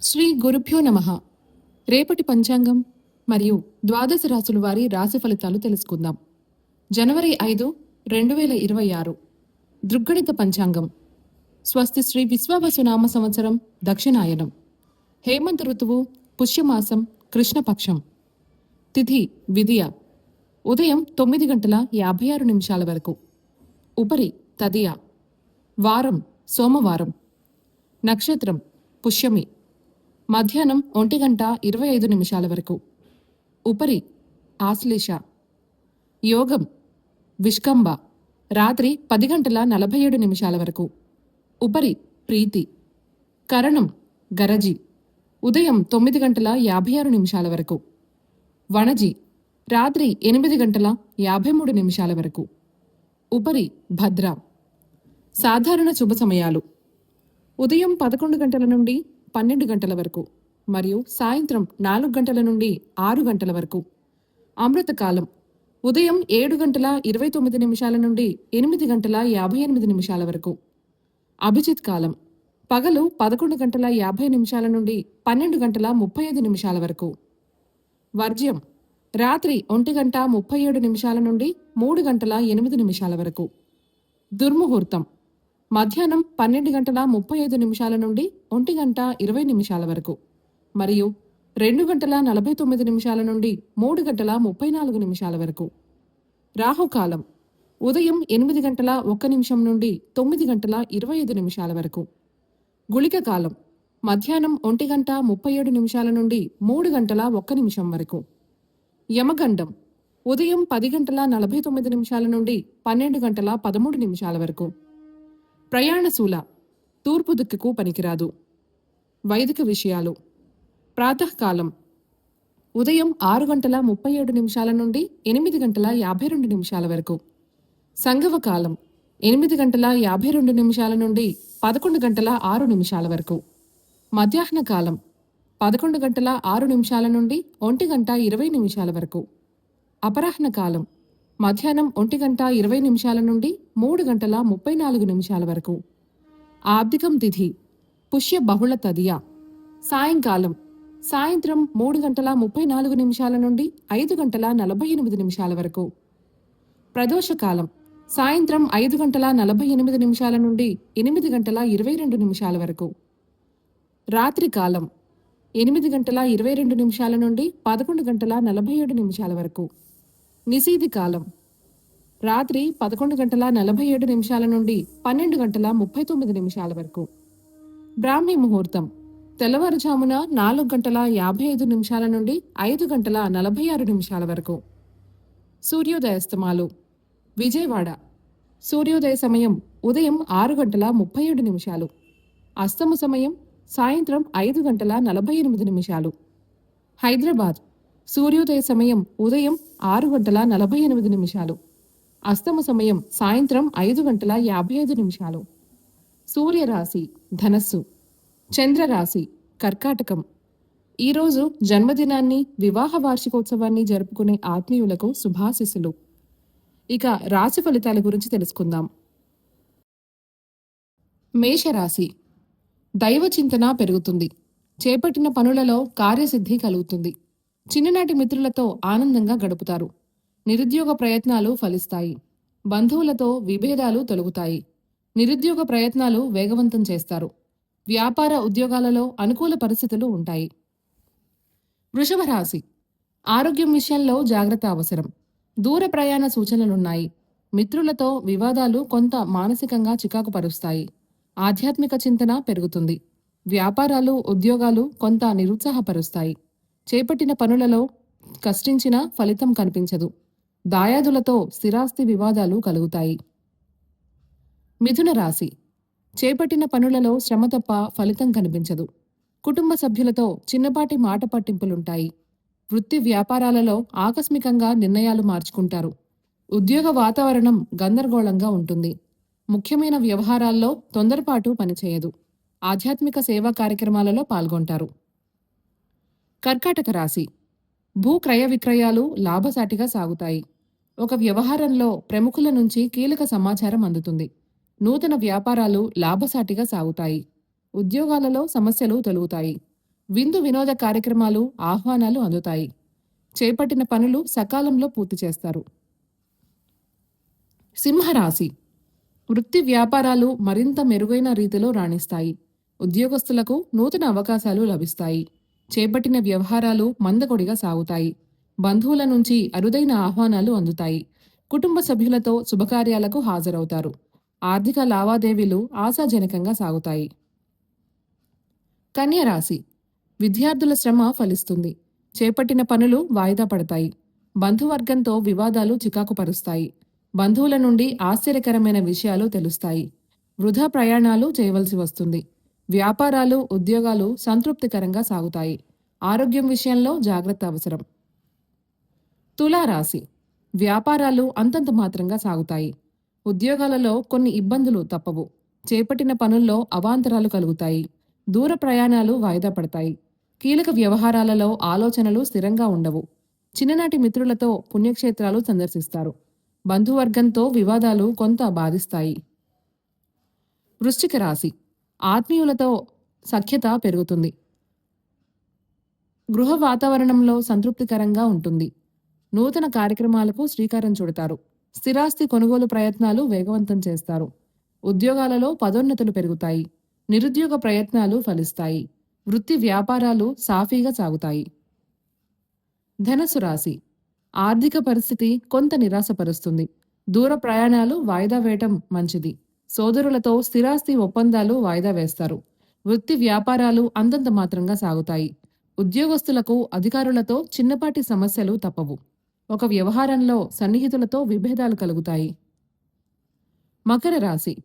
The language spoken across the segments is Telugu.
శ్రీ గురుభ్యో నమః. రేపటి పంచాంగం మరియు ద్వాదశ రాశుల వారి రాశి ఫలితాలు తెలుసుకుందాం. జనవరి 5, 2026 దృగ్గణిత పంచాంగం. స్వస్తి శ్రీ విశ్వావసునామ సంవత్సరం దక్షిణాయనం. హేమంత ఋతువు పుష్యమాసం కృష్ణపక్షం. తిథి విదియ. ఉదయం 9:56 వరకు. ఉపరి తదియ. వారం సోమవారం. నక్షత్రం పుష్యమి. మధ్యాహ్నం 1:25 వరకు. ఉపరి ఆశ్లేష. యోగం విష్కంభ. రాత్రి 10:47 వరకు. ఉపరి ప్రీతి. కరణం గరజి. ఉదయం 9:56 వరకు. వణజి. రాత్రి 8:53 వరకు. ఉపరి భద్ర. సాధారణ శుభ సమయాలు ఉదయం 11 గంటల నుండి 12 గంటల వరకు మరియు సాయంత్రం 4 గంటల నుండి 6 గంటల వరకు. అమృతకాలం ఉదయం 7:29 నుండి 8:58 వరకు. అభిజిత్ కాలం పగలు 11:50 నుండి 12:35 వరకు. వర్జ్యం రాత్రి 1:37 నుండి 3:08 వరకు. దుర్ముహూర్తం మధ్యాహ్నం 12:35 నుండి 1:20 వరకు మరియు 2:49 నుండి 3:34 వరకు. రాహుకాలం ఉదయం 8:01 నుండి 9:25 వరకు. గుళిక కాలం మధ్యాహ్నం 1:37 నుండి 3:01 వరకు. యమగండం ఉదయం 10:49 నుండి 12:13 వరకు. ప్రయాణశూల తూర్పు దిక్కుకు పనికిరాదు. వైదిక విషయాలు ప్రాతకాలం ఉదయం 6:37 నుండి 8:52 వరకు. సంగవకాలం 8:52 నుండి 11:06 వరకు. మధ్యాహ్న కాలం 11:06 నుండి 1:20 వరకు. అపరాహ్న కాలం మధ్యాహ్నం 1:20 నుండి 3:34 వరకు. ఆబ్దికం తిథి పుష్య బహుళ తదియ. సాయంకాలం సాయంత్రం 3:34 నుండి 5:48 వరకు. ప్రదోషకాలం సాయంత్రం 5:48 నుండి 8:22 వరకు. రాత్రి కాలం 8:22 నుండి 11:47 వరకు. నిశీధి కాలం రాత్రి 11:47 నుండి 12:39 వరకు. బ్రాహ్మీ ముహూర్తం తెల్లవారుజామున 4:55 నుండి 5:46 వరకు. సూర్యోదయాస్తమాలు విజయవాడ సూర్యోదయ సమయం ఉదయం 6:37. అస్తమ సమయం సాయంత్రం 5:48. హైదరాబాద్ సూర్యోదయ సమయం ఉదయం 6:48. అస్తమ సమయం సాయంత్రం 5:55. సూర్యరాశి ధనస్సు. చంద్రరాశి కర్కాటకం. ఈరోజు జన్మదినాన్ని వివాహ వార్షికోత్సవాన్ని జరుపుకునే ఆత్మీయులకు శుభాశిస్సులు. ఇక రాశి ఫలితాల గురించి తెలుసుకుందాం. మేషరాశి దైవ చింతన పెరుగుతుంది. చేపట్టిన పనులలో కార్యసిద్ధి కలుగుతుంది. చిన్ననాటి మిత్రులతో ఆనందంగా గడుపుతారు. నిరుద్యోగ ప్రయత్నాలు ఫలిస్తాయి. బంధువులతో విభేదాలు తొలగుతాయి. నిరుద్యోగ ప్రయత్నాలు వేగవంతం చేస్తారు. వ్యాపార ఉద్యోగాలలో అనుకూల పరిస్థితులు ఉంటాయి. వృషభ రాశి ఆరోగ్యం విషయంలో జాగ్రత్త అవసరం. దూర ప్రయాణ సూచనలున్నాయి. మిత్రులతో వివాదాలు కొంత మానసికంగా చికాకు పరుస్తాయి. ఆధ్యాత్మిక చింతన పెరుగుతుంది. వ్యాపారాలు ఉద్యోగాలు కొంత నిరుత్సాహపరుస్తాయి. చేపట్టిన పనులలో కష్టించిన ఫలితం కనిపించదు. దాయాదులతో స్థిరాస్తి వివాదాలు కలుగుతాయి. మిథున రాశి చేపట్టిన పనులలో శ్రమ తప్ప ఫలితం కనిపించదు. కుటుంబ సభ్యులతో చిన్నపాటి మాట పట్టింపులుంటాయి. వృత్తి వ్యాపారాలలో ఆకస్మికంగా నిర్ణయాలు మార్చుకుంటారు. ఉద్యోగ వాతావరణం గందరగోళంగా ఉంటుంది. ముఖ్యమైన వ్యవహారాల్లో తొందరపాటు పనిచేయదు. ఆధ్యాత్మిక సేవా కార్యక్రమాలలో పాల్గొంటారు. కర్కాటక రాశి భూ క్రయ విక్రయాలు లాభసాటిగా సాగుతాయి. ఒక వ్యవహారంలో ప్రముఖుల నుంచి కీలక సమాచారం అందుతుంది. నూతన వ్యాపారాలు లాభసాటిగా సాగుతాయి. ఉద్యోగాలలో సమస్యలు తొలగుతాయి. విందు వినోద కార్యక్రమాలు, ఆహ్వానాలు అందుతాయి. చేపట్టిన పనులు సకాలంలో పూర్తి చేస్తారు. సింహరాశి వృత్తి వ్యాపారాలు మరింత మెరుగైన రీతిలో రాణిస్తాయి. ఉద్యోగస్తులకు నూతన అవకాశాలు లభిస్తాయి. చేపట్టిన వ్యవహారాలు మందకొడిగా సాగుతాయి. బంధువుల నుంచి అరుదైన ఆహ్వానాలు అందుతాయి. కుటుంబ సభ్యులతో శుభకార్యాలకు హాజరవుతారు. ఆర్థిక లావాదేవీలు ఆశాజనకంగా సాగుతాయి. కన్య రాశి విద్యార్థుల శ్రమ ఫలిస్తుంది. చేపట్టిన పనులు వాయిదా పడతాయి. బంధువర్గంతో వివాదాలు చికాకు పరుస్తాయి. బంధువుల నుండి ఆశ్చర్యకరమైన విషయాలు తెలుస్తాయి. వృధా ప్రయాణాలు చేయవలసి వస్తుంది. వ్యాపారాలు, ఉద్యోగాలు సంతృప్తికరంగా సాగుతాయి. ఆరోగ్యం విషయంలో జాగ్రత్త అవసరం. తులారాశి వ్యాపారాలు అంతంత మాత్రంగా సాగుతాయి. ఉద్యోగాలలో కొన్ని ఇబ్బందులు తప్పవు. చేపట్టిన పనుల్లో అవాంతరాలు కలుగుతాయి. దూర ప్రయాణాలు వాయిదా పడతాయి. కీలక వ్యవహారాలలో ఆలోచనలు స్థిరంగా ఉండవు. చిన్ననాటి మిత్రులతో పుణ్యక్షేత్రాలు సందర్శిస్తారు. బంధువర్గంతో వివాదాలు కొంత బాధిస్తాయి. వృశ్చిక రాశి ఆత్మీయులతో సఖ్యత పెరుగుతుంది. గృహ వాతావరణంలో సంతృప్తికరంగా ఉంటుంది. నూతన కార్యక్రమాలకు శ్రీకారం చుడతారు. స్థిరాస్తి కొనుగోలు ప్రయత్నాలు వేగవంతం చేస్తారు. ఉద్యోగాలలో పదోన్నతులు పెరుగుతాయి. నిరుద్యోగ ప్రయత్నాలు ఫలిస్తాయి. వృత్తి వ్యాపారాలు సాఫీగా సాగుతాయి. ధనస్సు రాశి ఆర్థిక పరిస్థితి కొంత నిరాశపరుస్తుంది. దూర ప్రయాణాలు వాయిదా వేయటం మంచిది. సోదరులతో స్థిరాస్తి ఒప్పందాలు వాయిదా వేస్తారు. వృత్తి వ్యాపారాలు అంతంత మాత్రంగా సాగుతాయి. ఉద్యోగస్తులకు అధికారులతో చిన్నపాటి సమస్యలు తప్పవు. ఒక వ్యవహారంలో సన్నిహితులతో విభేదాలు కలుగుతాయి. మకర రాశి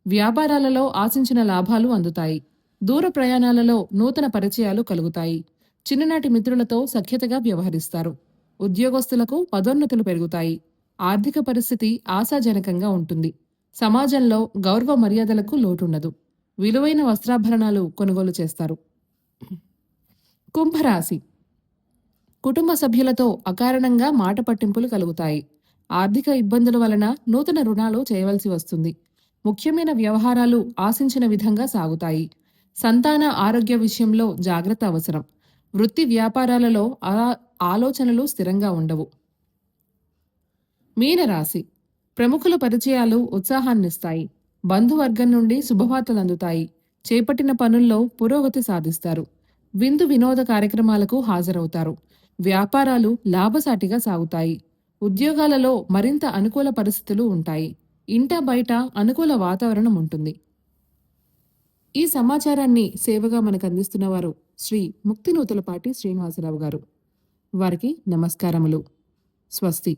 వ్యాపారాలలో ఆశించిన లాభాలు అందుతాయి. దూర ప్రయాణాలలో నూతన పరిచయాలు కలుగుతాయి. చిన్ననాటి మిత్రులతో సఖ్యతగా వ్యవహరిస్తారు. ఉద్యోగస్తులకు పదోన్నతులు పెరుగుతాయి. ఆర్థిక పరిస్థితి ఆశాజనకంగా ఉంటుంది. సమాజంలో గౌరవ మర్యాదలకు లోటుండదు. విలువైన వస్త్రాభరణాలు కొనుగోలు చేస్తారు. కుంభరాశి కుటుంబ సభ్యులతో అకారణంగా మాట పట్టింపులు కలుగుతాయి. ఆర్థిక ఇబ్బందుల వలన నూతన రుణాలు చేయవలసి వస్తుంది. ముఖ్యమైన వ్యవహారాలు ఆశించిన విధంగా సాగుతాయి. సంతాన ఆరోగ్య విషయంలో జాగ్రత్త అవసరం. వృత్తి వ్యాపారాలలో ఆలోచనలు స్థిరంగా ఉండవు. మీనరాశి ప్రముఖుల పరిచయాలు ఉత్సాహాన్నిస్తాయి. బంధువర్గం నుండి శుభవార్తలు అందుతాయి. చేపట్టిన పనుల్లో పురోగతి సాధిస్తారు. విందు వినోద కార్యక్రమాలకు హాజరవుతారు. వ్యాపారాలు లాభసాటిగా సాగుతాయి. ఉద్యోగాలలో మరింత అనుకూల పరిస్థితులు ఉంటాయి. ఇంటా బయట అనుకూల వాతావరణం ఉంటుంది. ఈ సమాచారాన్ని సేవగా మనకు అందిస్తున్నవారు శ్రీ ముక్తినూతలపాటి శ్రీనివాసరావు గారు. వారికి నమస్కారములు. స్వస్తి.